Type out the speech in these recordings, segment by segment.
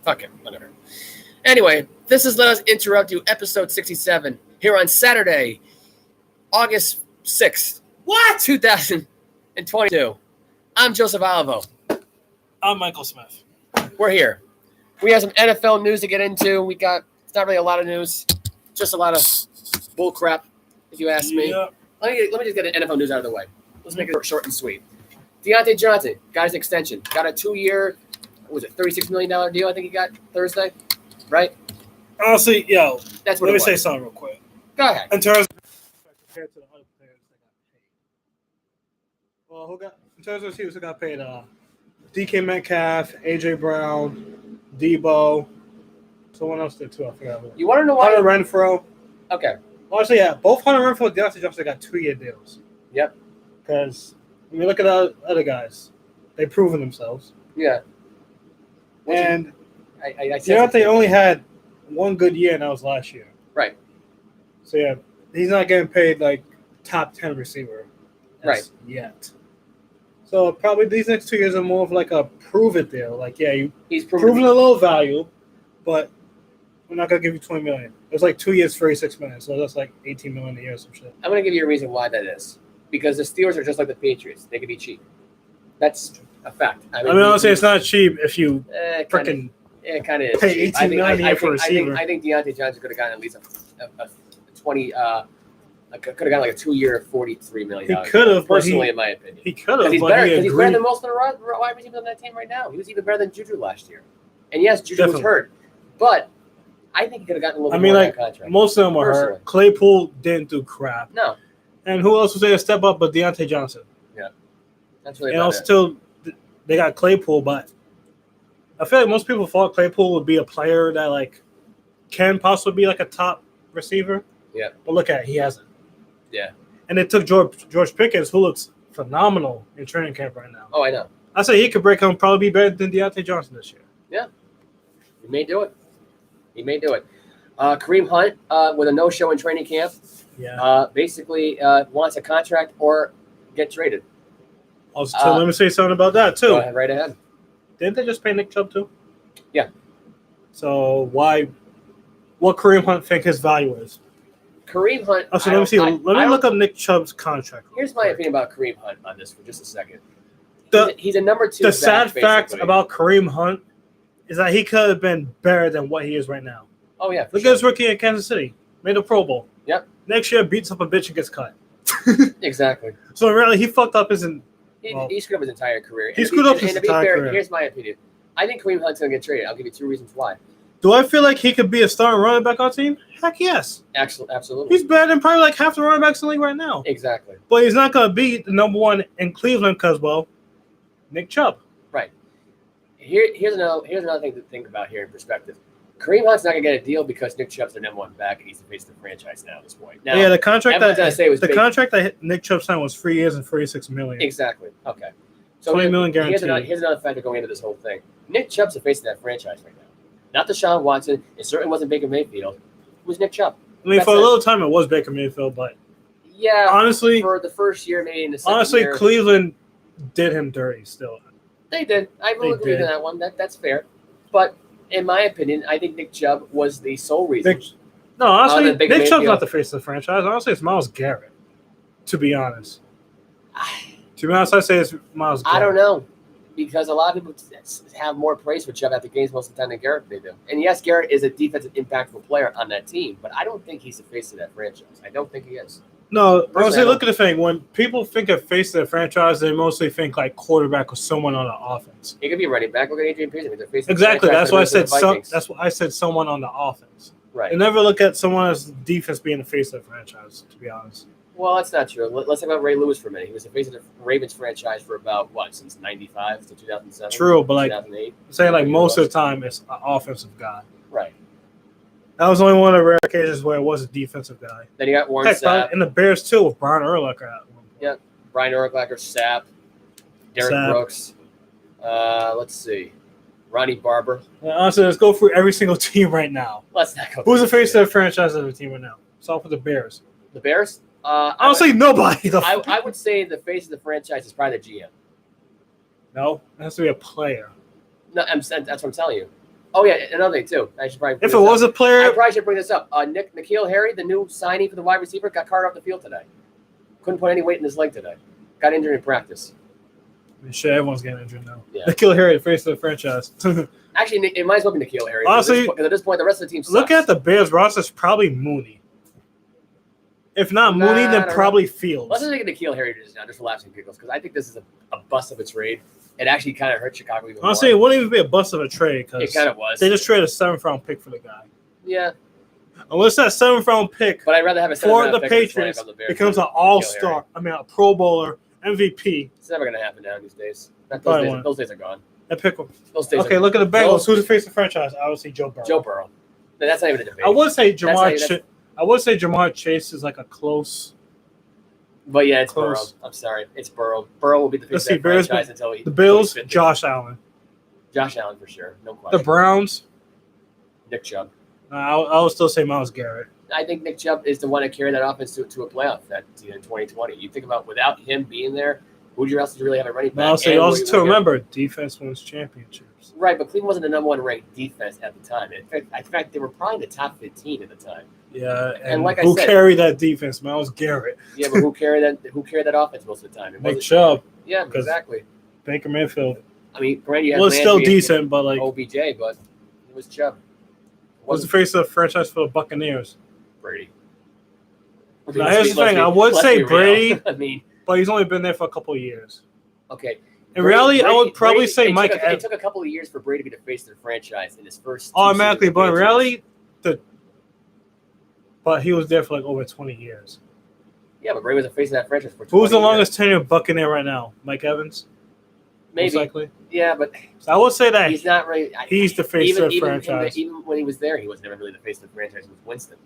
Fuck it, whatever. Anyway, this is Let Us Interrupt You, episode 67, here on Saturday, August 6th. What? 2022. I'm Joseph Olivo. I'm Michael Smith. We're here. We have some NFL news to get into. It's not really a lot of news, just a lot of bull crap, if you ask me. Yep. Let me just get the NFL news out of the way. Let's make it short and sweet. Deontay Johnson got his extension. Got a 2-year, $36 million deal I think he got Thursday, right? Honestly, That's what let it me was. say something real quick. Go ahead. In terms of compared to the other players that got paid. Well, in terms of receivers who got paid, DK Metcalf, AJ Brown, Debo, someone else did too. I forgot. You want to know why? Hunter Renfrow. Okay. Honestly, both Hunter Renfrow and Deontay Johnson got 2-year deals. Yep. Because when you look at the other guys, they've proven themselves. Yeah. And I Deontay only had one good year, and that was last year. Right. So, he's not getting paid like top 10 receiver. Right. Yet. So, probably these next 2 years are more of like a prove-it deal. Like, he's proven a low value, but we're not going to give you $20 million. It was like 2 years, $36 million. So, that's like $18 million a year or some shit. I'm going to give you a reason why that is. Because the Steelers are just like the Patriots. They can be cheap. That's a fact. I mean honestly, it's not cheap if you freaking it kind of is. pay $18 million a year for a receiver. I think Deontay Johnson could have gotten at least a 20. Could have gotten like a 2-year, $43 million. He could have, personally, in my opinion. He could have, he's better than most of the wide receivers on that team right now. He was even better than Juju last year. And yes, Juju was hurt, but I think he could have gotten a little bit more of that contract. Most of them were hurt. Claypool didn't do crap. No. And who else was there to step up but Deontay Johnson? Yeah. That's really about it. Still, they got Claypool, but I feel like most people thought Claypool would be a player that, like, can possibly be, like, a top receiver. Yeah. But look at it. He hasn't. Yeah. And they took George Pickens, who looks phenomenal in training camp right now. Oh, I know. I say he could break home, probably be better than Deontay Johnson this year. Yeah. He may do it. Kareem Hunt with a no-show in training camp. Yeah. Basically wants a contract or get traded. Also, let me say something about that, too. Go ahead, right ahead. Didn't they just pay Nick Chubb, too? Yeah. So, what Kareem Hunt think his value is? Kareem Hunt. So let me see. Let me look up Nick Chubb's contract. Here's my opinion about Kareem Hunt on this for just a second. He's a number 2 The back, sad fact basically. about Kareem Hunt is that he could have been better than what he is right now. Oh, yeah. Look at his rookie in Kansas City. Made a Pro Bowl. Yep. Next year, beats up a bitch and gets cut. Exactly. So, really, he fucked up his... He screwed up his entire career. He screwed up his entire career. Here's my opinion. I think Kareem Hunt's going to get traded. I'll give you 2 reasons why. Do I feel like he could be a starting running back on team? Heck yes. Absolutely. He's better than probably like half the running backs in the league right now. Exactly. But he's not going to be the number 1 in Cleveland because, well, Nick Chubb. Right. Here's another thing to think about here in perspective. Kareem Hunt's not going to get a deal because Nick Chubb's their number 1 back and he's the face of the franchise now at this point. Now, yeah, the contract contract that Nick Chubb signed was 3 years and $36 million. Exactly. Okay. So $20 million guaranteed. Here's another factor going into this whole thing. Nick Chubb's the face of that franchise right now. Not Deshaun Watson. It certainly wasn't Baker Mayfield. It was Nick Chubb. I mean, for a little time, it was Baker Mayfield, but yeah, honestly, for the first year, maybe in the second year, Cleveland did him dirty still. They did. I will agree with that one. That's fair. But in my opinion, I think Nick Chubb was the sole reason. Honestly, Nick Chubb's not the face of the franchise. Honestly, it's Myles Garrett, to be honest. To be honest, I say it's Myles Garrett. I don't know. Because a lot of people have more praise for Chubb after games most of the time than Garrett they do. And yes, Garrett is a defensive impactful player on that team, but I don't think he's the face of that franchise. I don't think he is. No, honestly, look at the thing. When people think of face of the franchise, they mostly think like quarterback or someone on the offense. He could be a running back. Look at Adrian Peterson. He's the face of exactly. The that's why I said that's why I said someone on the offense. Right. They never look at someone as defense being the face of the franchise, to be honest. Well, that's not true. Let's talk about Ray Lewis for a minute. He was the face of the Ravens franchise for about, since 95 to 2007? True, but 2008? I'm saying like most of the time it's an offensive guy. Right. That was only one of the rare occasions where it was a defensive guy. Then you got Warren Sapp. And the Bears, too, with Brian Urlacher. Yeah, Brian Urlacher, Sapp, Derek Brooks. Let's see. Ronnie Barber. Honestly, let's go through every single team right now. Let's not go. Who's the face of the franchise of the team right now? It's all for the Bears. The Bears? Honestly, nobody. I would say the face of the franchise is probably the GM. No, it has to be a player. No, that's what I'm telling you. Oh yeah, another thing too. I should probably. If it was a player, I probably should bring this up. N'Keal Harry, the new signing for the wide receiver, got carted off the field today. Couldn't put any weight in his leg today. Got injured in practice. I mean, shit, everyone's getting injured now. Yeah. N'Keal Harry, the face of the franchise. Actually, it might as well be N'Keal Harry. Honestly, because at this point, the rest of the team sucks. Look at the Bears roster. It's probably Mooney. If not Mooney, then probably Fields. Let's just make it N'Keal Harry just for laughs and giggles, because I think this is a bust of a trade. It actually kind of hurt Chicago even Honestly, more. it wouldn't even be a bust of a trade because it kind of was. They just traded a 7th-round pick for the guy. Yeah. Unless that 7th-round pick but I'd rather have a for the Patriots becomes an all-star. I mean, a Pro Bowler, MVP. It's never going to happen now these days. Those days are gone. That pick. Those days okay, look at the Bengals. Who's the face of the franchise? I would say Joe Burrow. Joe Burrow. That's not even a debate. I would say Jamar Chase is like a close. But yeah, it's Burrow. I'm sorry, it's Burrow. Burrow will be the face of the franchise until he. The Bills, Josh Allen. Josh Allen for sure, no question. The Browns, Nick Chubb. I would still say Myles Garrett. I think Nick Chubb is the one that carried that offense to a playoff in 2020. You think about without him being there, who else did you really have a running back? Also, remember, defense wins championships. Right, but Cleveland wasn't the number one ranked defense at the time. In fact, they were probably in the top 15 at the time. Yeah, and like who I said, carried that defense? Myles Garrett. Yeah, but who carried that offense most of the time? Nick Chubb. Yeah, exactly. Baker Mayfield. I mean, granted, you had it's still decent, but like OBJ, but it was Chubb. What's the face of the franchise for the Buccaneers? Brady. Now, here's the thing. I would say Brady, I mean, but he's only been there for a couple of years. Okay. In reality, I would probably say Mike Evans. It took a couple of years for Brady to be the face of the franchise in his first. Automatically, but in reality, but he was there for like over 20 years. Yeah, but Brady was the face of that franchise for 20 Who's the longest tenured Buccaneer right now? Mike Evans? Maybe. Most likely. Yeah, but so I would say that he's not really. He's the face of the franchise. Even when he was there, he was never really the face of the franchise. It was Winston.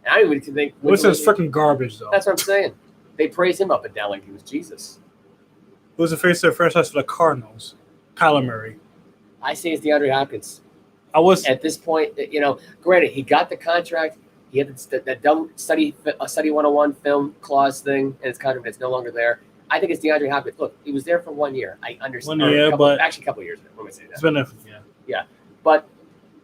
And I don't even think Winston's freaking garbage, though. That's what I'm saying. They praise him up and down like he was Jesus. Who's the face of the franchise for the Cardinals? Kyler Murray. I say it's DeAndre Hopkins. At this point, granted, he got the contract. He had that dumb study 101 film clause thing, and his contract that's no longer there. I think it's DeAndre Hopkins. Look, he was there for 1 year. I understand. 1 year, but actually a couple of years. Let me say that. It's been there. Yeah. But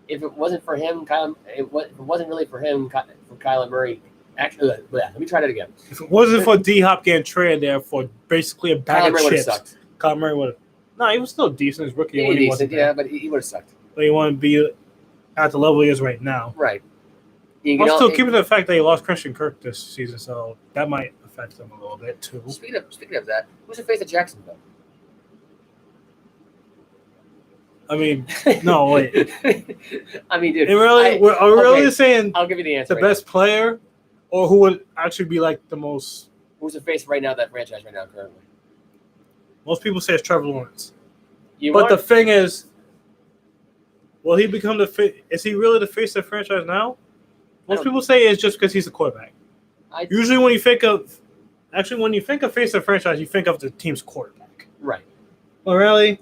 if it wasn't for him, if it wasn't really for him, for Kyler Murray. Actually, let me try that again. If it wasn't for D-Hop getting traded there for basically a bag of chips, Kyler Murray would have. No, he was still decent as rookie. When he wasn't there. But he would have sucked. But he wanted to be at the level he is right now. Right. Also, keeping the fact that he lost Christian Kirk this season, so that might affect him a little bit too. Speaking of that, who's the face of Jacksonville? I mean, no, wait. I mean, dude. Are we really saying I'll give you the answer. The best player, or who would actually be like the most? Who's the face right now of that franchise right now currently? Most people say it's Trevor Lawrence. The thing is, will he become the face? Is he really the face of the franchise now? Most people say it's just because he's a quarterback. Usually, when you think of face of the franchise, you think of the team's quarterback. Right. Well, really,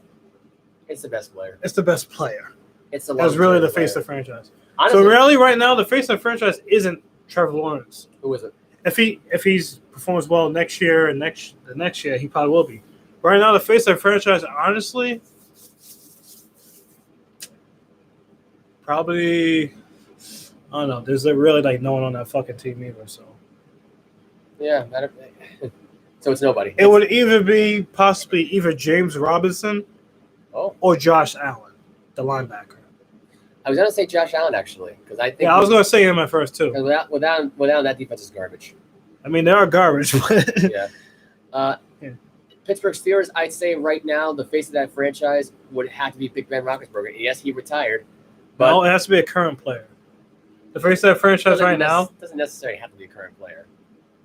it's the best player. It's the best player. It's the really the face of the franchise. Honestly, so really, right now, the face of the franchise isn't Trevor Lawrence. Who is it? If he's performs well next year and the next year, he probably will be. Right now, the face of the franchise, honestly, probably, I don't know. There's really like no one on that fucking team either. So yeah, so it's nobody. It would either be possibly James Robinson, or Josh Allen, the linebacker. I was gonna say Josh Allen actually because I think I was gonna say him at first too. Without that defense is garbage. I mean, they are garbage. But yeah. Pittsburgh Steelers, I'd say right now the face of that franchise would have to be Big Ben Roethlisberger. Yes, he retired, but no, it has to be a current player. The face of that franchise right now doesn't necessarily have to be a current player.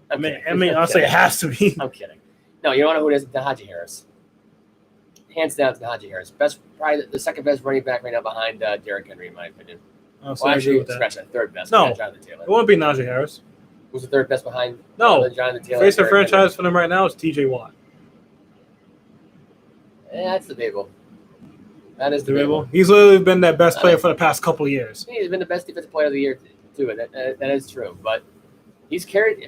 I mean, honestly, it has to be. I'm kidding. No, you don't know who it is? Najee Harris. Hands down to Najee Harris. Probably the second best running back right now behind Derrick Henry, in my opinion. Actually, third best. No, it won't be Najee Harris. Who's the third best behind? Jonathan Taylor. Face of the franchise for them right now is T.J. Watt. That's debatable. That is debatable. He's literally been that best player for the past couple of years. He's been the best defensive player of the year too. That is true. But he's carried.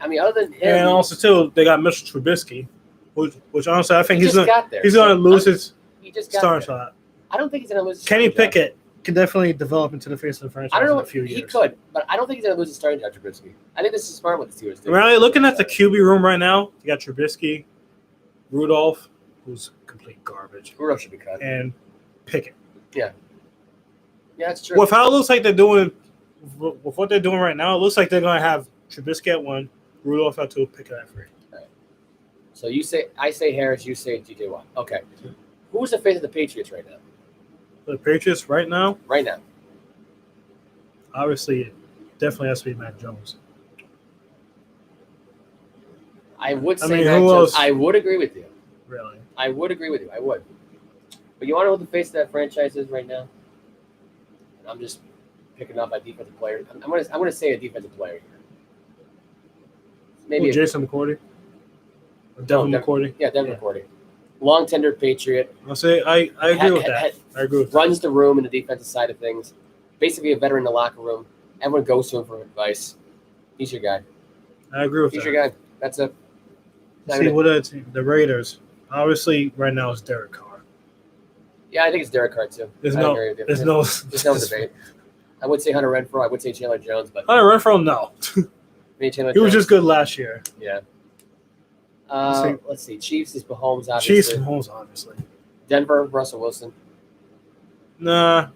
Other than him, and also too, they got Mitchell Trubisky, which honestly I think he's going to lose his starting spot. I don't think he's going to lose. Kenny Pickett can definitely develop into the face of the franchise. I don't know in a few years. He could, but I don't think he's going to lose his starting job, Trubisky. I think this is smart what the Steelers do. Right, looking at the QB room right now, you got Trubisky, Rudolph, who's complete garbage, Rudolph should be cut, and Pickett. Yeah, that's true. With how it looks like they're doing, with what they're doing right now, it looks like they're going to have Trubisky at 1, Rudolph at 2, Pickett at 3. Right. So I say Harris, you say TJ Watt. Okay. Who's the face of the Patriots right now? The Patriots right now? Right now. Obviously, it definitely has to be Mac Jones. I would say Mac Jones. I would agree with you. Really? I would agree with you. I would. But you want to know who the face of that franchise is right now? I'm just picking up a defensive player. I'm gonna say a defensive player here. Maybe Jason McCourty? Or Devin McCourty? Yeah, Devin McCourty. Long tenured Patriot. I'll say I agree with that. I agree with that. Runs the room in the defensive side of things. Basically a veteran in the locker room. Everyone goes to him for advice. He's your guy. I agree with that. He's your guy. That's it. See, what are the Raiders? Obviously, right now it's Derek Carr. Yeah, I think it's Derek Carr too. There's no debate. I would say Hunter Renfrow. I would say Chandler Jones, but Hunter Renfrow, no. He was just good last year. Yeah. Let's see. Chiefs is Mahomes, obviously. Chiefs Mahomes, obviously. Denver, Russell Wilson. Nah,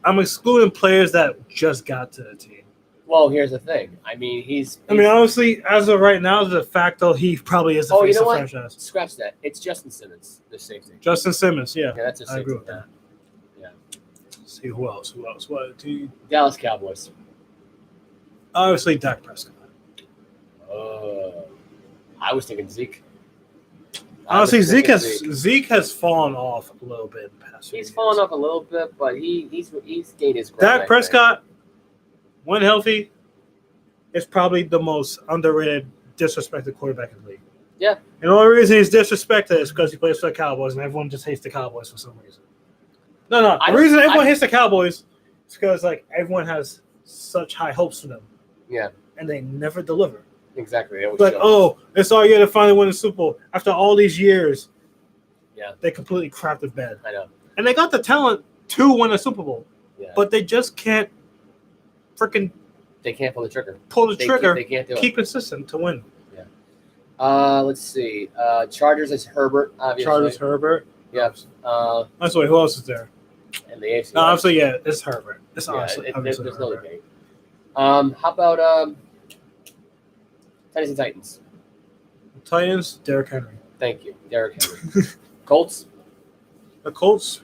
I'm excluding players that just got to the team. Well, here's the thing. I mean, honestly, as of right now, de facto, he probably is the face of the franchise. Scratch that. It's Justin Simmons, the safety. Justin Simmons, yeah. Yeah, that's a safety. I agree with that. Yeah. Let's see who else? What team? Dallas Cowboys. Obviously, Dak Prescott. I was thinking Zeke. Honestly, Zeke has fallen off a little bit in the past. He's fallen off a little bit, but he's gained his ground. Dak Prescott, when healthy, is probably the most underrated, disrespected quarterback in the league. Yeah. And the only reason he's disrespected is because he plays for the Cowboys, and everyone just hates the Cowboys for some reason. No. The reason everyone hates the Cowboys is because everyone has such high hopes for them. Yeah. And they never deliver. Exactly. It's our year to finally win the Super Bowl. After all these years, yeah, they completely crapped the bed. I know. And they got the talent to win a Super Bowl. Yeah. But they just can't freaking... They can't pull the trigger. They can't do it. Keep consistent to win. Yeah. Let's see. Chargers is Herbert, obviously. Chargers, Herbert. Yep. That's why. Who else is there? And the AFC. No, obviously, yeah, it's Herbert. It's obviously there's no Herbert. debate. How about Tennessee Titans? Titans, Derrick Henry. Thank you, Derrick Henry. Colts? The Colts?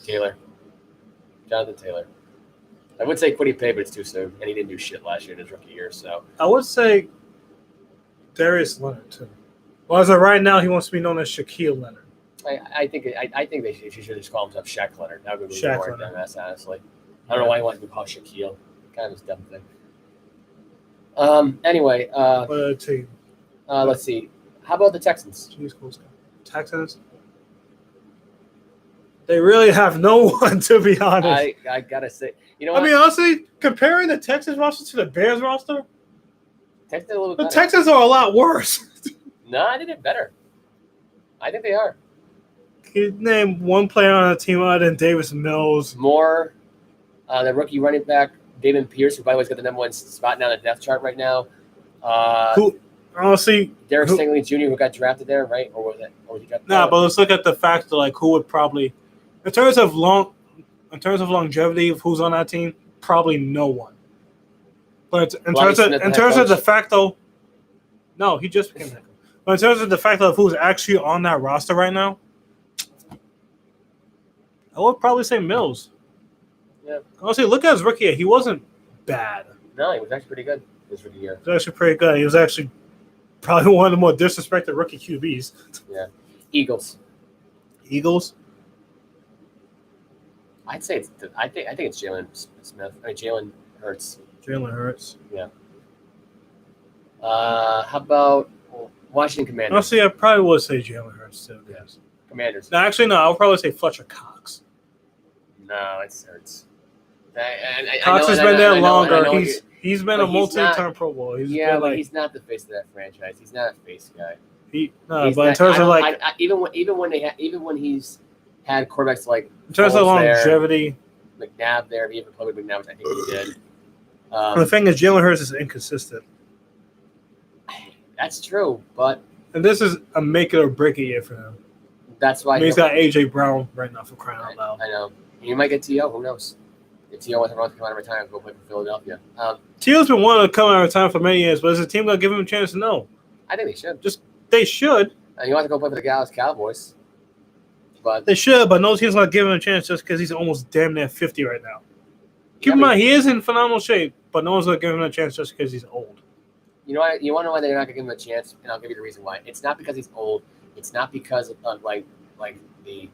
Jonathan Taylor. I would say Quiddy Pay, but it's too soon, and he didn't do shit last year in his rookie year. So I would say Darius Leonard too. Well, as of right now, he wants to be known as Shaquille Leonard. I think they should just call himself Shaq Leonard. That would be Shaq more Leonard. than that, honestly. I don't know why he wants to be called Shaquille. Kind of a dumb thing. Anyway, team. Let's see. How about the Texans? Texans. They really have no one, to be honest. I gotta say, you know what? I mean, honestly, comparing the Texans roster to the Bears roster, the Texans are a lot worse. No, I think they're better. I think they are. Can you name one player on the team other than Davis Mills? Moore, the rookie running back, David Pierce, who by the way has got the number one spot now on the depth chart right now. Who, honestly, Derek Stingley Jr., who got drafted there, right? Or was it? Or he got? But let's look at the fact of who would probably, in terms of longevity of who's on that team, probably no one. But in terms of de facto, no, he just became that. But in terms of the fact of who's actually on that roster right now, I would probably say Mills. Yeah. Honestly, look at his rookie year. He wasn't bad. No, he was actually pretty good his rookie year. He was actually pretty good. He was actually probably one of the more disrespected rookie QBs. Yeah. Eagles. I'd say I think it's Jalen Smith. Jalen Hurts. Yeah. How about Washington Commanders? Honestly, I probably would say Jalen Hurts too. Yes. Commanders. No, actually, no. I'll probably say Fletcher Cox. No, it's Hurts. Cox has been there longer. He's been a multi-time Pro Bowl. But he's not the face of that franchise. He's not a face guy. But in terms of even when he's had quarterbacks like in terms of longevity, McNabb there. If he ever played with McNabb, which I think he did. The thing is, Jalen Hurts is inconsistent. That's true, but and this is a make it or break it year for him. That's why he's got AJ Brown right now for crying out loud. I know. He might get T.O. Who knows? If T.O. wants to come out of retirement, go play for Philadelphia. T.O.'s been wanting to come out of retirement for many years, but is the team going to give him a chance to know? I think they should. They should. And he wants to go play for the Dallas Cowboys. But they should, but no team's going to give him a chance just because he's almost damn near 50 right now. Keep in mind, he is in phenomenal shape, but no one's going to give him a chance just because he's old. You know why? You want to know why they're not going to give him a chance? And I'll give you the reason why. It's not because he's old. It's not because of like the.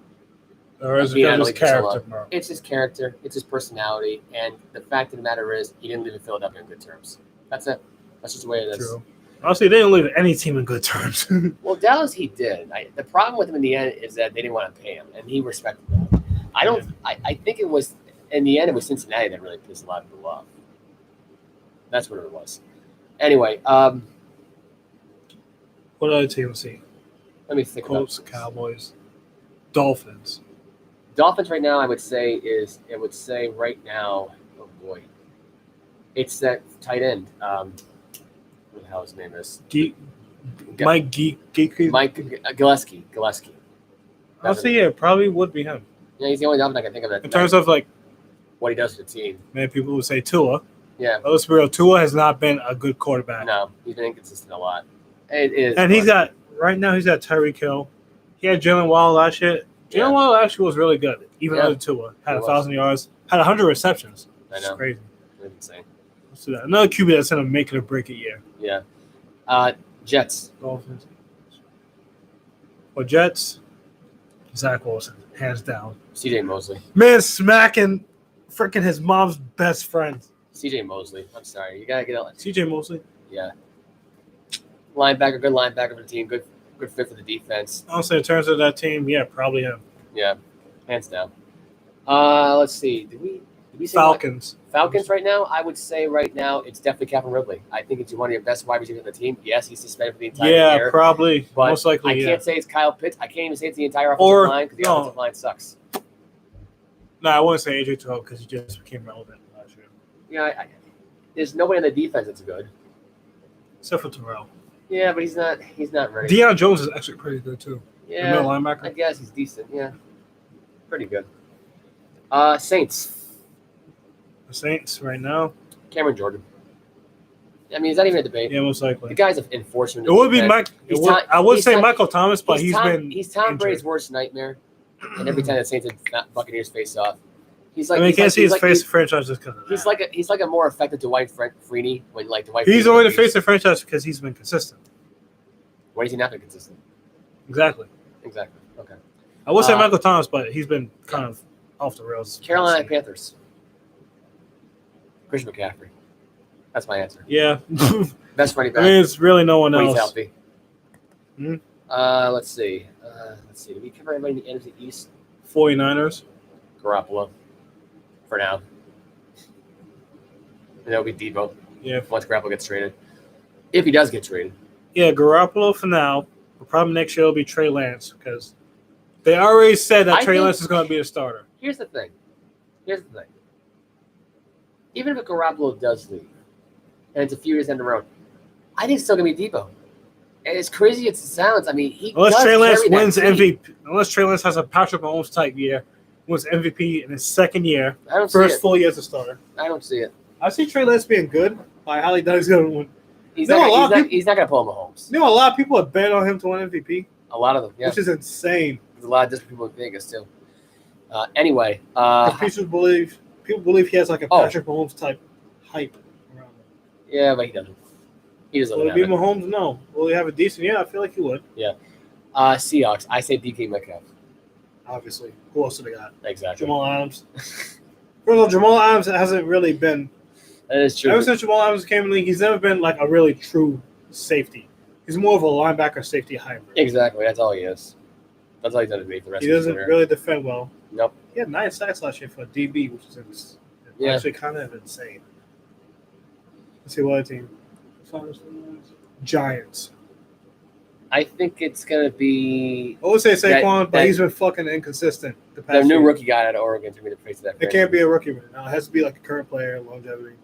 Or is it his character? Bro? It's his character. It's his personality. And the fact of the matter is, he didn't leave in Philadelphia on good terms. That's it. That's just the way it is. True. Honestly, they didn't leave any team in good terms. Well, Dallas, he did. The problem with him in the end is that they didn't want to pay him, and he respected that. I think it was, in the end, it was Cincinnati that really pissed a lot of people off. That's what it was. Anyway. What other teams see? Let me think about Colts, Cowboys, Dolphins. Dolphins right now, I would say right now, oh boy, it's that tight end. What the hell his name is? Mike Gillespie. I'll see. Yeah, probably would be him. Yeah, he's the only Dolphin I can think of. In terms of like what he does for the team. Many people would say Tua. Yeah. Let's be real. Tua has not been a good quarterback. No, he's been inconsistent a lot. It is. And he's got Tyreek Hill. He had Jalen Waddle last year. Jalen Waddle actually was really good, even under Tua. Had 1,000 yards, had 100 receptions. I know. Crazy. That's insane. Let's do that. Another QB that's going to make it or break it year. Yeah. Jets. Dolphins. Well, Jets, Zach Wilson, hands down. C.J. Mosley. Man smacking freaking his mom's best friend. C.J. Mosley. I'm sorry. You got to get out. C.J. Mosley? Yeah. Linebacker, good linebacker for the team. Good fit for the defense. Honestly, in terms of that team, yeah, probably him. Yeah, hands down. Let's see. Did we say Falcons? Falcons right now? I would say right now it's definitely Calvin Ridley. I think it's one of your best wide receivers on the team. Yes, he's suspended for the entire year. Yeah, probably. But most likely. I can't say it's Kyle Pitts. I can't even say it's the entire offensive line because the offensive line sucks. No, I wouldn't say AJ Terrell because he just became relevant last year. Yeah, there's nobody on the defense that's good. Except for Terrell. Yeah, but he's not ready. Deion Jones is actually pretty good too. Yeah, the middle linebacker. I guess he's decent. Yeah, pretty good. Saints. The Saints right now. Cameron Jordan. I mean, is that even a debate? Yeah, most likely. The guy's an enforcement. It would be Mike. I would say Michael Thomas, but he's Tom Brady's worst nightmare. And every time the Saints and Buccaneers face off, he's like. I mean, you can't see his face of franchise just because of that. He's like a more effective Dwight Freeney when like Dwight. He's only the face of franchise because he's been consistent. Why has he not been consistent? Exactly. Okay. I would say Michael Thomas, but he's been kind of off the rails. Carolina Panthers. Christian McCaffrey. That's my answer. Yeah. Best running back. I mean, it's really no one else. He's healthy. Hmm? Let's see. Did we cover anybody in the NFC East? 49ers. Garoppolo. For now. And that'll be Debo. Yeah. Once Garoppolo gets traded. If he does get traded. Yeah, Garoppolo for now. But probably next year will be Trey Lance because they already said that Trey Lance is going to be a starter. Here's the thing. Even if Garoppolo does leave, and it's a few years down the road, I think it's still going to be Debo. And as crazy as it sounds, I mean, unless Trey Lance wins MVP, unless Trey Lance has a Patrick Mahomes type year, wins MVP in his second year, first full year as a starter. I don't see it. I see Trey Lance being good. I highly doubt he's going to win. He's not going to pull Mahomes. You know, a lot of people have bet on him to win MVP. A lot of them, yeah. Which is insane. There's a lot of different people in Vegas, too. Anyway. People believe he has like a Patrick Mahomes type hype around him. Yeah, but he doesn't. He doesn't. Will it be Mahomes? No. Will he have a decent? Yeah, I feel like he would. Yeah. Seahawks. I say DK Metcalf. Obviously. Who else do they got? Exactly. Jamal Adams. First of all, Jamal Adams hasn't really been. That is true. Ever since Jamal Adams came in the league, he's never been like a really true safety. He's more of a linebacker safety hybrid. Exactly. That's all he is. That's all he's done to be the rest of his career. He doesn't really defend well. Nope. He had 9 sacks last year for a DB, which is actually kind of insane. Let's see what other team. Giants. I think it's gonna be. I would say Saquon, but he's been fucking inconsistent. The new rookie guy out of Oregon to be the face of that. It can't be a rookie right now. It has to be like a current player, longevity.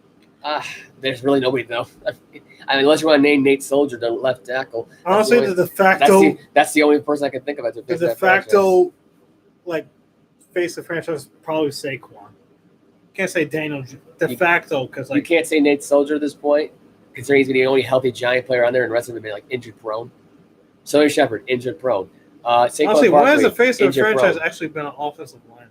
There's really nobody though. I mean, unless you want to name Nate Soldier, the left tackle. Honestly, the de facto. That's the only person I can think of. The de facto, like, face of franchise probably Saquon. Can't say Daniel de facto because you can't say Nate Soldier at this point, considering he's the only healthy Giant player on there, and the rest of them have been like injured prone. Sonny Shepard, injured prone. Honestly, why has the face of the franchise actually been an offensive lineman?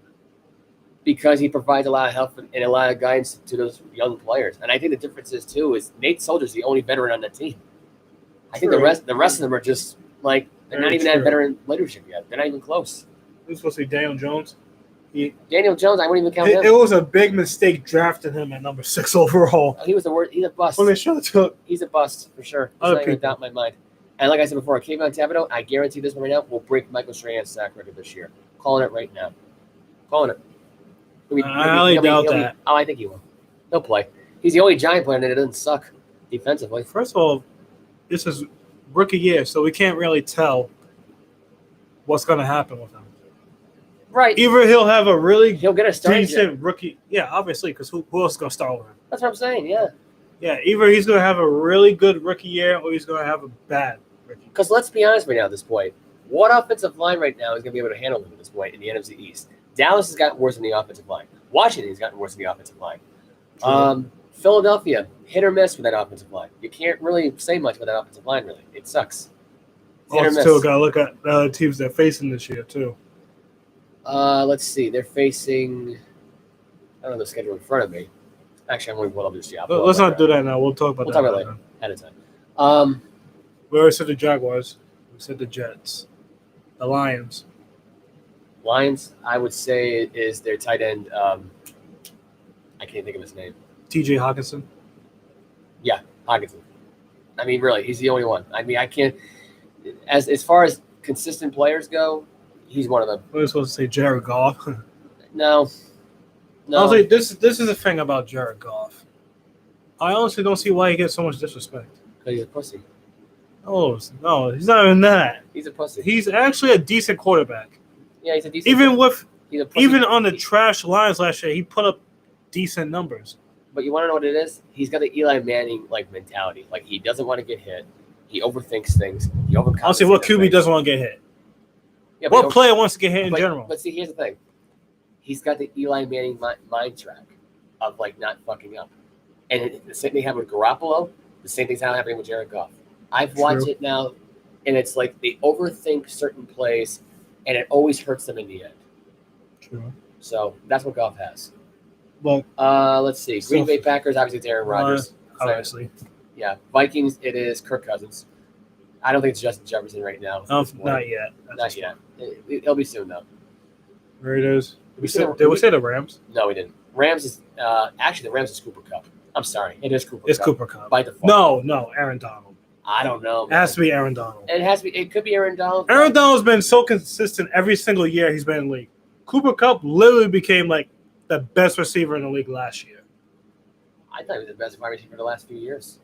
Because he provides a lot of help and a lot of guidance to those young players. And I think the difference is, too, is Nate Soldier's the only veteran on that team. I think the rest of them are just, like, they're not even that veteran leadership yet. They're not even close. Who's supposed to be Daniel Jones? Daniel Jones, I wouldn't even count him. It was a big mistake drafting him at number 6 overall. He was the worst. He's a bust. When they should have took. He's a bust, for sure. There's not even a doubt in my mind. And like I said before, Kayvon Thibodeau, I guarantee this one right now, will break Michael Strahan's sack record this year. Calling it right now. Calling it. I highly doubt that. I think he will. He'll play. He's the only Giant player that doesn't suck defensively. First of all, this is rookie year, so we can't really tell what's going to happen with him. Right. Either he'll have a really get a decent rookie. Yeah, obviously, because who else is going to start with him? That's what I'm saying, yeah. Yeah, either he's going to have a really good rookie year or he's going to have a bad rookie. Because let's be honest right now at this point. What offensive line right now is going to be able to handle him at this point in the NFC East? Dallas has gotten worse in the offensive line. Washington has gotten worse in the offensive line. Philadelphia, hit or miss with that offensive line. You can't really say much with that offensive line, really. It sucks. Also, still got to look at the other teams they're facing this year, too. Let's see. They're facing – I don't know the schedule in front of me. Actually, I'm going to pull up this year. Let's not do that now. We'll talk about that later. Ahead of time. We already said the Jaguars. We said the Jets. The Lions. Lions, I would say, is their tight end. I can't think of his name. T.J. Hawkinson? Yeah, Hawkinson. I mean, really, he's the only one. I mean, I can't – as far as consistent players go, he's one of them. I was supposed to say Jared Goff. No. Honestly, this is the thing about Jared Goff. I honestly don't see why he gets so much disrespect. Because he's a pussy. Oh, no, he's not even that. He's a pussy. He's actually a decent quarterback. Yeah, he's a decent Even on the trash Lions last year, he put up decent numbers. But you want to know what it is? He's got the Eli Manning mentality. Like, he doesn't want to get hit. He overthinks things. He overcompensates. Honestly, what QB doesn't want to get hit? Yeah, what player wants to get hit in general? But see, here's the thing. He's got the Eli Manning mind track of, not fucking up. And the same thing happened with Garoppolo. The same thing's happening with Jared Goff. I've watched it now, and it's like they overthink certain plays, and it always hurts them in the end. True. So that's what Goff has. Well, let's see. Green Bay Packers, obviously, it's Aaron Rodgers. Obviously. Yeah. Vikings, it is Kirk Cousins. I don't think it's Justin Jefferson right now. Not yet. Not yet. It'll be soon, though. Raiders. Did we say the Rams? No, we didn't. Rams is actually the Rams is Cooper Kupp. I'm sorry, it is Cooper Kupp. It's Cooper Kupp by default. No, Aaron Donald. I don't know. Man. It has to be Aaron Donald. It has to be. It could be Aaron Donald. Aaron Donald's been so consistent every single year he's been in the league. Cooper Kupp literally became the best receiver in the league last year. I thought he was the best wide receiver for the last few years.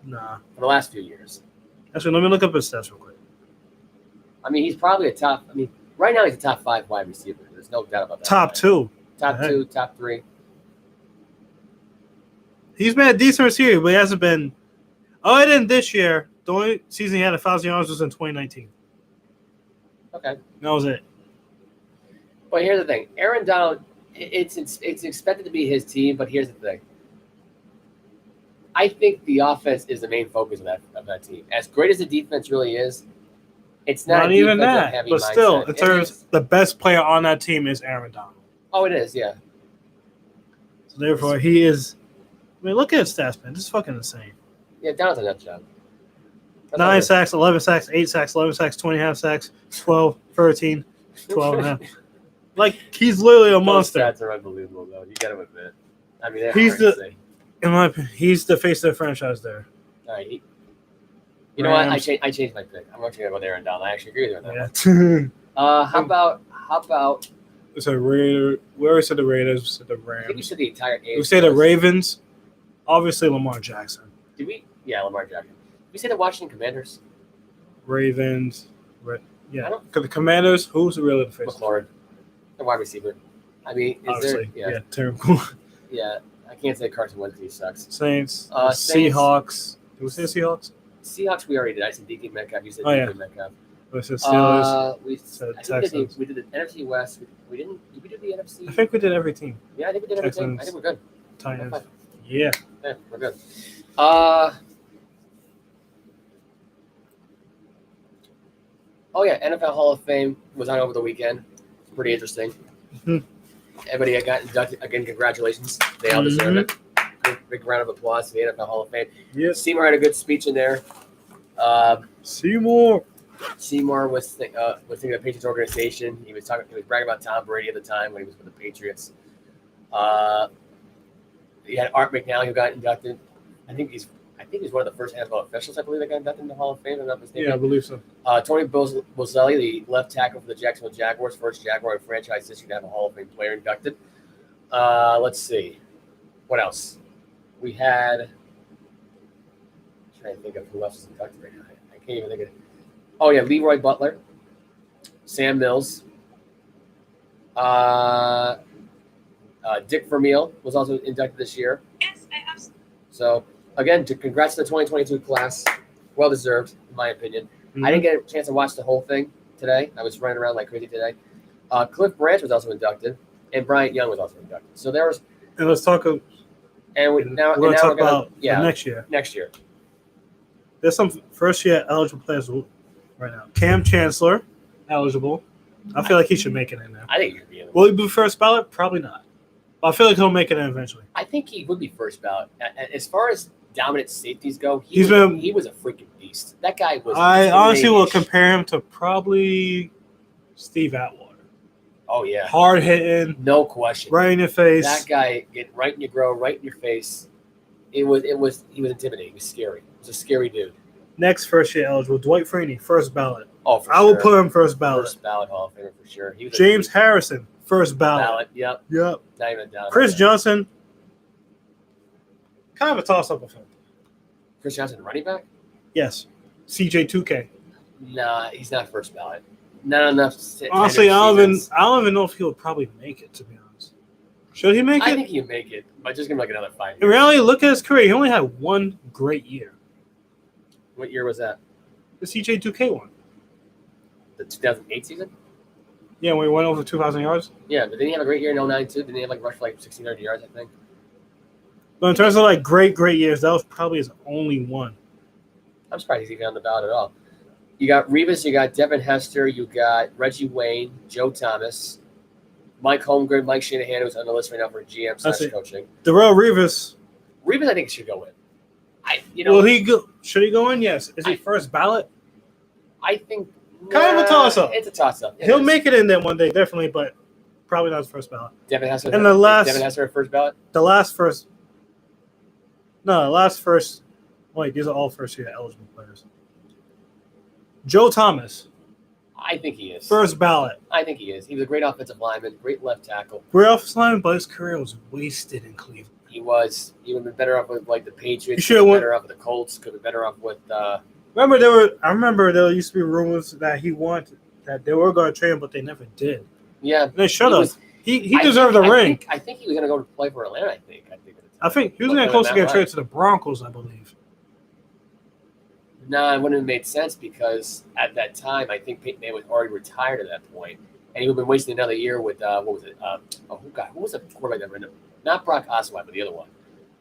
Nah. For the last few years. Actually, let me look up his stats real quick. I mean, he's probably a top. I mean, right now he's a top 5 wide receiver. There's no doubt about that. Top 2. Top 2, top 3. He's been a decent receiver, but he hasn't been. Oh, he didn't this year. The only season he had 1,000 yards was in 2019. Okay. That was it. But here's the thing. Aaron Donald, it's expected to be his team, but here's the thing. I think the offense is the main focus of that team. As great as the defense really is, it's not even that. But still, mindset. in terms, the best player on that team is Aaron Donald. Oh, it is, yeah. So therefore, he is. I mean, look at his stats, man. This is fucking insane. Yeah, Donald's a nut job. 9 sacks, 11 sacks, 8 sacks, 11 sacks, 20.5 sacks, 12, 13, 12.5. He's literally a monster. Those stats are unbelievable, though. You got to admit. I mean, in my opinion, he's the face of the franchise there. All right. You know what? I changed my pick. I'm actually going to go there and down. I actually agree with you on that. Yeah. How about? We said Raiders. We already said the Raiders. We said the Rams. I think we said the entire AFC. We said the Ravens. Obviously, Lamar Jackson. Did we? Yeah, Lamar Jackson. Did we say the Washington Commanders? Ravens. Because the Commanders, who's really the face? McLaurin, the wide receiver. I mean, obviously, terrible. Yeah, I can't say Carson Wentz because he sucks. Saints, Seahawks. Did we say Seahawks? Seahawks, we already did. I said DK Metcalf. You said DK Metcalf. We said Steelers. We said Texans. We did the NFC West. We didn't. Did we do the NFC? I think we did every team. Yeah, I think we did every team. I think we're good. Titans. Yeah, we're good. Oh yeah, NFL Hall of Fame was on over the weekend. It's pretty interesting. Mm-hmm. Everybody got inducted again. Congratulations, they all deserve it. Big round of applause to the NFL Hall of Fame. Yes. Seymour had a good speech in there. Seymour was thinking of the Patriots organization. He was bragging about Tom Brady at the time when he was with the Patriots. You had Art McNally who got inducted. I think he's one of the first NFL officials, I believe, that got inducted in the Hall of Fame, if I'm not mistaken. Yeah, I believe so. Tony Boselli, the left tackle for the Jacksonville Jaguars, first Jaguar in franchise history to have a Hall of Fame player inducted. Let's see. What else? We had... I'm trying to think of who else is inducted right now. I can't even think of it. Oh, yeah, Leroy Butler, Sam Mills, Dick Vermeil was also inducted this year. Yes, I have. So, again, congrats to the 2022 class. Well deserved, in my opinion. Mm-hmm. I didn't get a chance to watch the whole thing today. I was running around like crazy today. Cliff Branch was also inducted, and Bryant Young was also inducted. So there was. And let's talk. We're going to talk about next year. Next year. There's some first-year eligible players right now. Cam Chancellor, eligible. I feel like he should make it in there. I think he should be in there. Will he be first ballot? Probably not. But I feel like he'll make it in eventually. I think he would be first ballot. As far as dominant safeties go, he was a freaking beast. That guy was. I honestly will compare him to probably Steve Atwater. Oh yeah, hard hitting, no question, right in your face. That guy get right in your grill, right in your face. He was intimidating. He was scary. He was a scary dude. Next first year eligible, Dwight Freeney, first ballot. Oh, for I will put him first ballot. First ballot Hall of Famer for sure. He was James Harrison, first ballot. Yep. Not even a doubt. Chris Johnson, kind of a toss-up of him. Chris Johnson, running back? Yes. CJ2K. Nah, he's not first ballot. Not enough. Honestly, I don't even know if he would probably make it, to be honest. Should he make it? I think he'll make it, but just give him like another 5 years. In reality, look at his career. He only had one great year. What year was that? The CJ2K one. The 2008 season? Yeah, when we went over 2,000 yards. Yeah, but didn't he have a great year in 09 too? Didn't he have rush for 1,600 yards, I think? But in terms of great years, that was probably his only one. I'm surprised he's even on the ballot at all. You got Revis, you got Devin Hester, you got Reggie Wayne, Joe Thomas, Mike Holmgren, Mike Shanahan, who's on the list right now for GM/coaching. Darrelle Revis. Revis, I think, should go in. Should he go in? Yes. Is he first ballot? I think. Kind of a toss-up. It's a toss-up. He'll make it in there one day, definitely, but probably not his first ballot. Devin Hester. And Devin Hester first ballot. Wait, these are all first-year eligible players. Joe Thomas. I think he is. First ballot. I think he is. He was a great offensive lineman, great left tackle. Great offensive lineman, but his career was wasted in Cleveland. He was. He would have been better off with the Patriots. He could have been better off with the Colts. Could have been better off with. I remember there used to be rumors that they were going to trade him, but they never did. Yeah, they should have. He deserved the ring. I think he was going to go to play for Atlanta. I think he was going to close to get traded to the Broncos, I believe. No, it wouldn't have made sense because at that time, I think Peyton Manning was already retired at that point, and he would have been wasting another year with what was it? Who was the quarterback that ran him? Not Brock Osweiler, but the other one.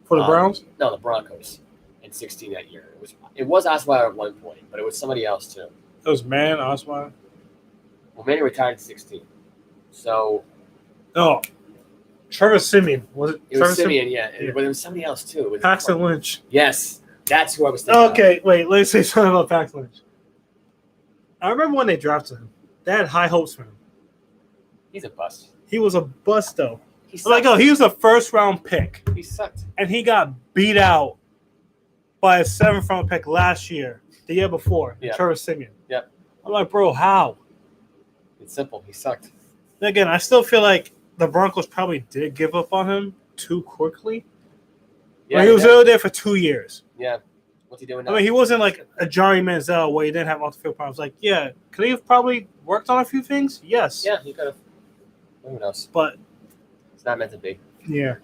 For the Browns? No, the Broncos. In 16 that year, it was Osweiler at one point, but it was somebody else too. It was Osweiler. Well, Manning retired at 16, so. Oh, Trevor Siemian was it? It was Siemian, yeah, but it was somebody else too. It was Paxton Lynch. Yes. That's who I was thinking. Okay, wait. Let's say something about Paxton Lynch. I remember when they drafted him. They had high hopes for him. He's a bust. He was a bust, though. He was a first-round pick. He sucked. And he got beat out by a seventh-round pick last year, the year before, Trevor Siemian. Yep. I'm like, bro, how? It's simple. He sucked. Again, I still feel like the Broncos probably did give up on him too quickly. Yeah, he was only there for 2 years. Yeah. What's he doing now? I mean, he wasn't like a Johnny Manziel where he didn't have off the field problems. Like, yeah, could he have probably worked on a few things? Yes. Yeah, he could have. Who knows? But it's not meant to be. Yeah.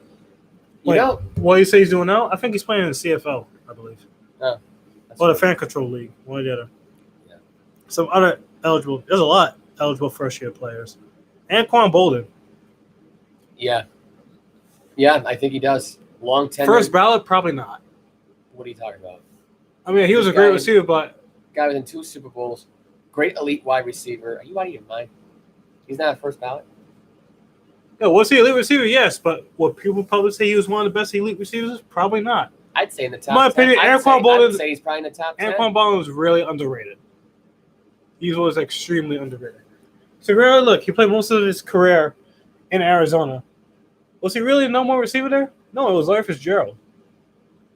You know what you say he's doing now? I think he's playing in the CFL, I believe. Oh. Or the Fan Control League, one or the other. Yeah. Some other eligible. There's a lot eligible first-year players. Anquan Bolden. Yeah. Yeah, I think he does. Long tenure. First ballot, probably not. What are you talking about? I mean, he was a great receiver, but guy was in 2 Super Bowls. Great elite wide receiver. Are you out of your mind? He's not a first ballot. Yeah, was he elite receiver? Yes, but would people probably say he was one of the best elite receivers? Probably not. I'd say in the top. In my opinion, Anquan Bolden. I'd say he's probably in the top 10. Anquan Bolden was really underrated. He was extremely underrated. So really, look, he played most of his career in Arizona. Was he really no more receiver there? No, it was Larry Fitzgerald.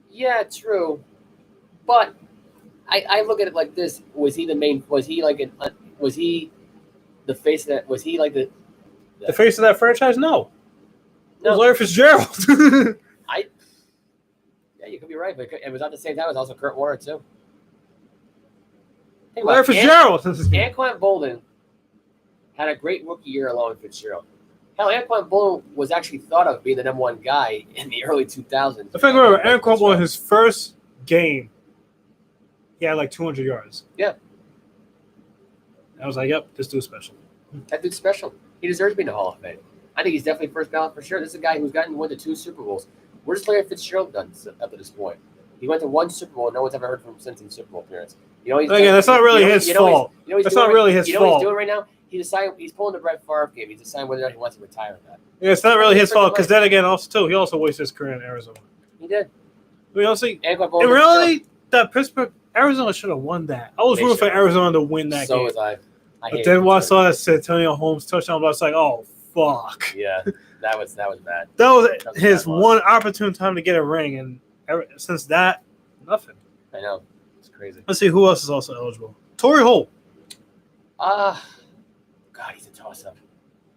Yeah, true. But I look at it like this: was he the main? Was he like an? Was he the face of that? Was he like the face of that franchise? No. No. It was Larry Fitzgerald. Yeah, you could be right, but it was at the same time. It was also Kurt Warner too. Larry Fitzgerald. Anquan Bolden had a great rookie year along with Fitzgerald. Hell, Anquan Bolden was actually thought of being the number 1 guy in the early 2000s. I think remember Anquan Bolden, his first game, he had like 200 yards. Yeah. I was like, yep, this dude's special. That dude's special. He deserves to be in the Hall of Fame. I think he's definitely first ballot for sure. This is a guy who's gotten 1 to 2 Super Bowls. Where's Larry Fitzgerald done up to this point? He went to 1 Super Bowl. No one's ever heard from him since in Super Bowl appearance. Again, that's not really his fault. That's not really his fault. You know what he's doing right now? He's pulling the Brett Favre game. He's deciding whether or not he wants to retire that. Yeah, it's not really his fault because then again, he also wasted his career in Arizona. He did. We also in reality, that Arizona should have won that. I was rooting for Arizona to win that game. So was I. But then when I saw that Santonio Holmes touchdown, I was like, oh fuck. Yeah, that was bad. That was his one opportune time to get a ring, and since that, nothing. I know. It's crazy. Let's see who else is also eligible. Torrey Holt. God, he's a toss-up.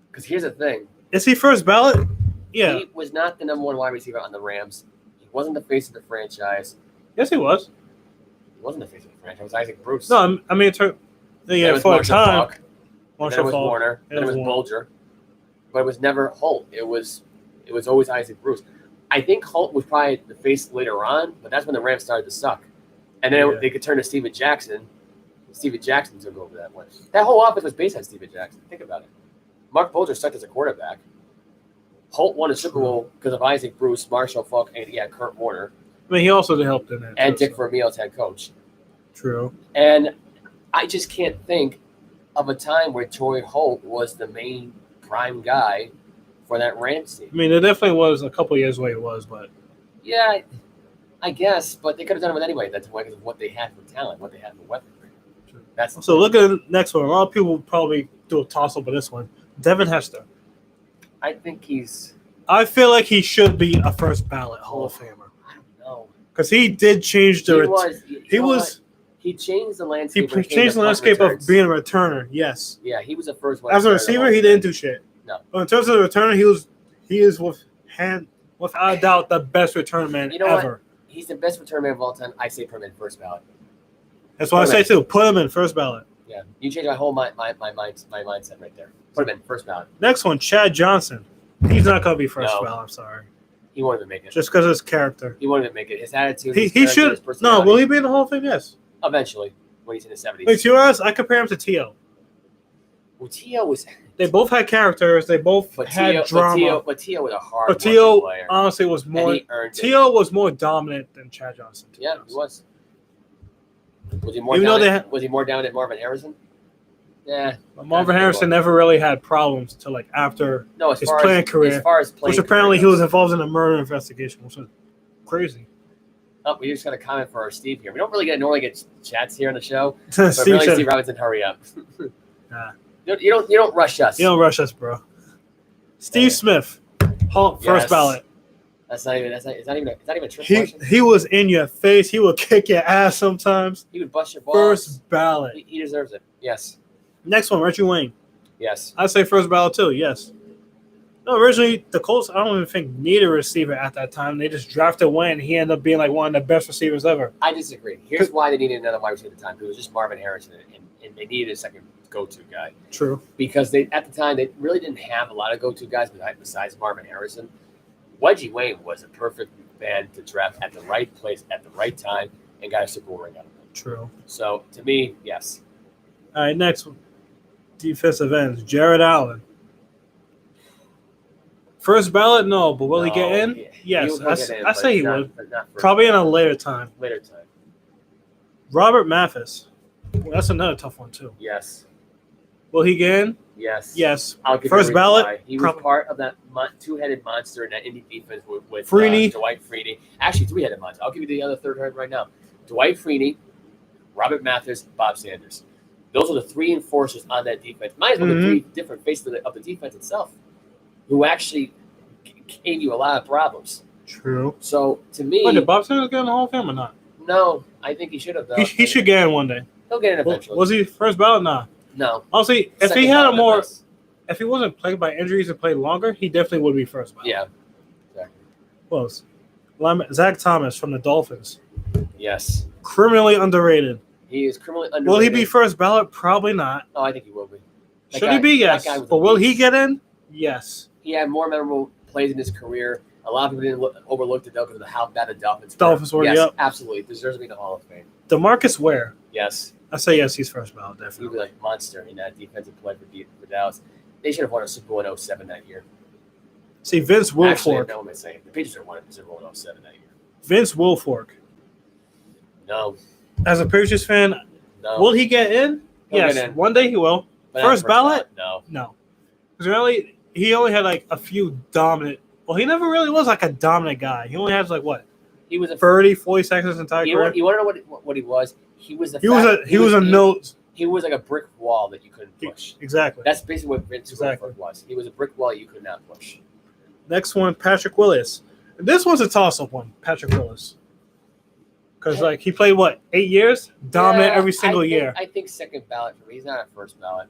Because here's the thing. Is he first ballot? Yeah. He was not the number 1 wide receiver on the Rams. He wasn't the face of the franchise. Yes, he was. He wasn't the face of the franchise. It was Isaac Bruce. No, I mean, for a time. Then it was Warner. Then it was Bulger. But it was never Holt. It was always Isaac Bruce. I think Holt was probably the face later on, but that's when the Rams started to suck. And then they could turn to Steven Jackson. Steven Jackson took over that one. That whole offense was based on Steven Jackson. Think about it. Mark Bulger sucked as a quarterback. Holt won a Super Bowl because of Isaac Bruce, Marshall Faulk, and Kurt Warner. I mean, he also helped in that. And Dick Vermeil as head coach. True. And I just can't think of a time where Torrey Holt was the main prime guy for that Rams team. I mean, there definitely was a couple of years where it was, but yeah, I guess. But they could have done it with anyway. That's because of what they had for talent, what they had for weaponry. So look at the next one. A lot of people probably do a toss-up with this one. Devin Hester. I think I feel like he should be a first ballot Hall of Famer. I don't know. Because he did change the. He changed the landscape. He changed the landscape of being a returner. Yes. Yeah, he was the first one. As a receiver, he didn't do shit. No. But in terms of the returner, he is without a doubt the best return man ever. What? He's the best return man of all time. I say put him in first ballot. That's what I say too. Put him in first ballot. Yeah, you changed my whole mindset right there. Put him in first ballot. Next one, Chad Johnson. He's not gonna be first ballot. I'm sorry. He won't even make it. Just because of his character. He won't even make it. His attitude. He should. No, will he be in the Hall of Fame? Yes. Eventually, when he's in the 70s. Wait, to be honest, I compare him to T.O. Well, T.O. was. They both had characters. They both had drama. But T.O. was a hard. But T.O. honestly was more. T.O. was more dominant than Chad Johnson. Yeah, he was. Was he more? Was he more down than Marvin Harrison? Yeah. But Marvin Harrison never really had problems until after his playing career, which apparently he was involved in a murder investigation, which was crazy. Oh, we just got a comment for our Steve here. We don't really normally get chats here on the show. But Steve Robinson, hurry up. Nah. You don't rush us. You don't rush us, bro. Steve Smith, first ballot. It's not even a trick question. He was in your face. He would kick your ass sometimes. He would bust your balls. First ballot. He deserves it. Yes. Next one, Reggie Wayne. Yes. I say first ballot too. Yes. No, originally the Colts, I don't even think needed a receiver at that time. They just drafted Wayne. He ended up being like one of the best receivers ever. I disagree. Here's why they needed another wide receiver at the time. It was just Marvin Harrison, and they needed a second go-to guy. True. Because at the time they really didn't have a lot of go-to guys besides Marvin Harrison. Wedgie Wayne was a perfect man to draft at the right place at the right time and got a Super Bowl ring out of him. True. So to me, yes. All right, next defensive ends, Jared Allen. First ballot, no, but will he get in? Yeah, Yes, I say he would. Probably in a later time. Later time. Robert Mathis. Well, that's another tough one, too. Yes. Will he get in? Yes. Yes. I'll give First you ballot? Why. He was part of that two-headed monster in that Indy defense with Freeney. Dwight Freeney. Actually, three-headed monster. I'll give you the other third head right now. Dwight Freeney, Robert Mathis, Bob Sanders. Those are the three enforcers on that defense. Might as well the three different faces of the defense itself, who actually gave you a lot of problems. True. So, to me... Wait, did Bob Sanders get in the Hall of Fame or not? No, I think he should have, though. He should get in one day. He'll get in eventually. Was he first ballot? Nah. No. Honestly, if he had if he wasn't plagued by injuries and played longer, he definitely would be first ballot. Yeah. Exactly. Close. Zach Thomas from the Dolphins. Yes. Criminally underrated. He is criminally underrated. Will he be first ballot? Probably not. Oh, I think he will be. Should he be? Yes. But will he get in? Yes. He had more memorable plays in his career. A lot of people didn't overlook it because of how bad the Dolphins were. Dolphins were, yes, yep. Absolutely. Deserves to be in the Hall of Fame. DeMarcus Ware. Yes. I say yes, he's first ballot, definitely. He was like a monster in that defensive play for Dallas. They should have won a Super Bowl in 07 that year. See, Vince Wilfork. Actually, no, I'm saying the Patriots are winning Super Bowl in 07 that year. Vince Wilfork. No. As a Patriots fan, will he get in? Yes. Get in. One day he will. First ballot? No. No. Because really, he only had like a few dominant. Well, he never really was like a dominant guy. He only has like what? He was 30, 40 seconds entire career. You want to know what he was? He was He was like a brick wall that you couldn't push. Exactly. That's basically what Vince Wilfork was. He was a brick wall you could not push. Next one, Patrick Willis. This one's a toss-up one, Patrick Willis. Because like he played 8 years, dominant every single year. I think second ballot for me. He's not a first ballot.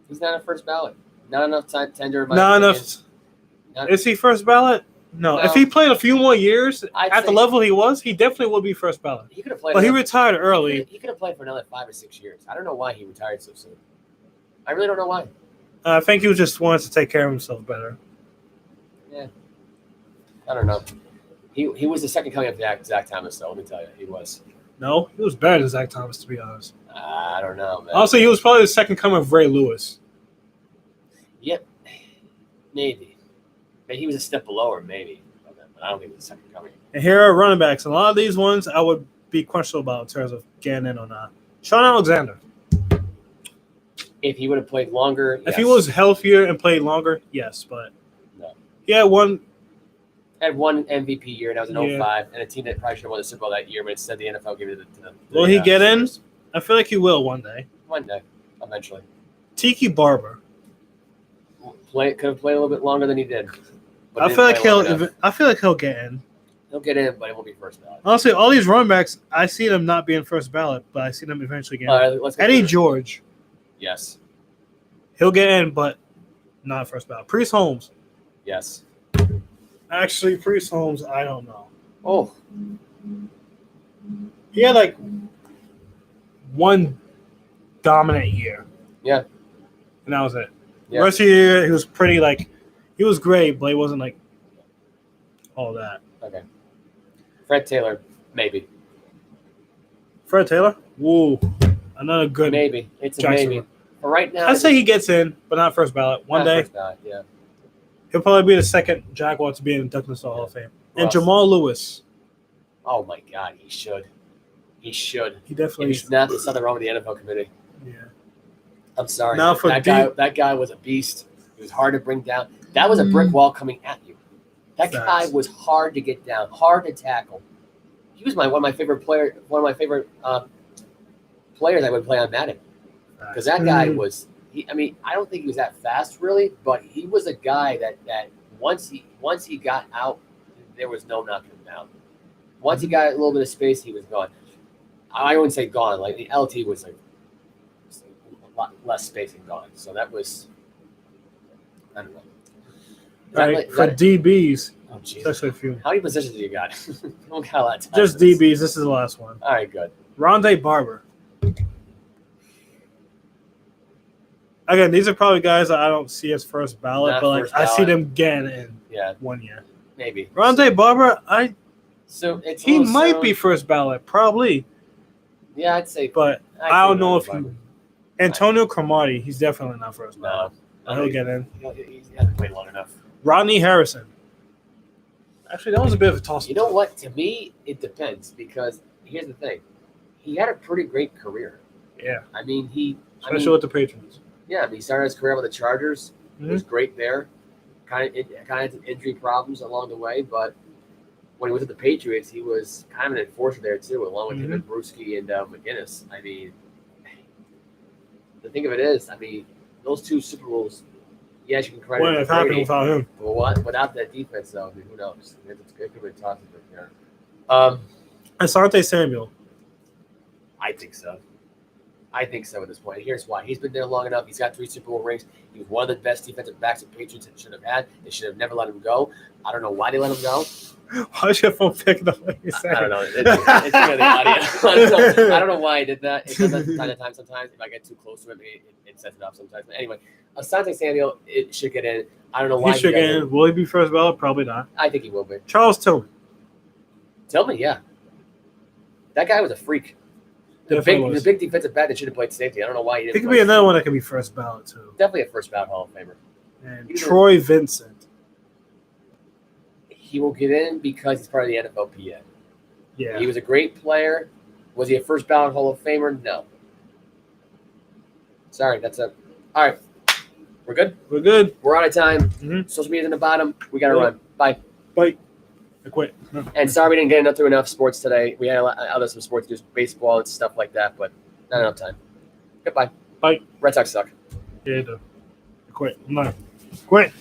He's not a first ballot. Not enough time tender. Not enough. Is he first ballot? No. If he played a few more years at the level he was, he definitely would be first ballot. He could have played. But he retired early. He could have played for another 5 or 6 years. I don't know why he retired so soon. I really don't know why. I think he just wanted to take care of himself better. Yeah. I don't know. He was the second coming of Zach Thomas, though. Let me tell you, he was. No, he was better than Zach Thomas, to be honest. I don't know, man. Also, he was probably the second coming of Ray Lewis. Yep. Maybe. He was a step below her, maybe. But I don't think he was the second coming. And here are running backs. And a lot of these ones I would be questionable about in terms of getting in or not. Sean Alexander. If he would have played longer, If he was healthier and played longer, yes. But no. He had one MVP year, and that was in 05, and a team that probably should have won the Super Bowl that year, but instead the NFL gave it to them. Will he get in? I feel like he will one day. One day, eventually. Tiki Barber. Could have played a little bit longer than he did. I feel like he'll get in. He'll get in, but he won't be first ballot. Honestly, all these running backs, I see them not being first ballot, but I see them eventually getting in. Eddie George. Yes. He'll get in, but not first ballot. Priest Holmes. Yes. Actually, Priest Holmes, I don't know. Oh. He had like one dominant year. Yeah. And that was it. Yeah. The rest of the year, he was pretty he was great, but he wasn't all that. Okay. Fred Taylor, maybe. Fred Taylor? Woo. Another good. Maybe. It's a maybe. But right now, I'd say he gets in, but not first ballot. One day. First ballot, yeah. He'll probably be the second Jaguar to be inducted into the Hall of Fame. And Jamal Lewis. Oh, my God. He should. He should. He definitely if he's not, there's something wrong with the NFL committee. Yeah. I'm sorry. That guy was a beast. He was hard to bring down. That was a brick wall coming at you. That guy was hard to get down, hard to tackle. He was one of my favorite players that would play on Madden. Because that guy was I don't think he was that fast really, but he was a guy that once he got out, there was no knocking him down. Once he got a little bit of space, he was gone. I wouldn't say gone. Like the LT was a lot less space and gone. So that was, I don't know. For DBs. Oh, jeez. Especially a few. How many positions do you got? Don't got a lot of time. Just DBs. This is the last one. All right, good. Rondé Barber. Again, these are probably guys that I don't see as first ballot, but like I see them again in 1 year. Maybe. Rondé Barber, he might be first ballot, probably. Yeah, I'd say. But I don't know if Antonio Cromartie, he's definitely not first ballot. No. He'll get in. He hasn't played long enough. Rodney Harrison. Actually, that was a bit of a toss-up. You know what? To me, it depends because here's the thing. He had a pretty great career. Yeah. I mean, especially with the Patriots. Yeah, I mean, he started his career with the Chargers. He was great there. Kind of had some injury problems along the way, but when he was at the Patriots, he was kind of an enforcer there too, along with him and Bruschi and McGinnis. I mean, the thing of it is, I mean, those 2 Super Bowls. Yes, you can credit. What would have happened without him? Well, without that defense, though, I mean, who knows? It could be tough there. Asante Samuel. I think so. I think so at this point. Here's why. He's been there long enough. He's got 3 Super Bowl rings. He was one of the best defensive backs the Patriots should have had. They should have never let him go. I don't know why they let him go. Why is your phone picking up what you said? I don't know. It's the audio. I don't know why I did that. It does that from time to time sometimes. If I get too close to it, it sets it off sometimes. But anyway, Asante Samuel, it should get in. I don't know why he should get in. Will he be first ballot? Probably not. I think he will be. Charles Tillman. Tillman, yeah. That guy was a freak. The big defensive back that should have played safety. I don't know why he didn't. It could be another one that could be first ballot too. Definitely a first ballot Hall of Famer. And Troy Vincent. He will get in because he's part of the NFLPA. Yeah. He was a great player. Was he a first ballot Hall of Famer? No. Sorry, that's it. All right. We're good? We're good. We're out of time. Social media's in the bottom. We got to run. Bye. Bye. I quit. And sorry we didn't get through enough sports today. We had some sports, just baseball and stuff like that, but not enough time. Goodbye. Bye. Red Sox suck. Yeah, they do. I quit. I'm not. Quit.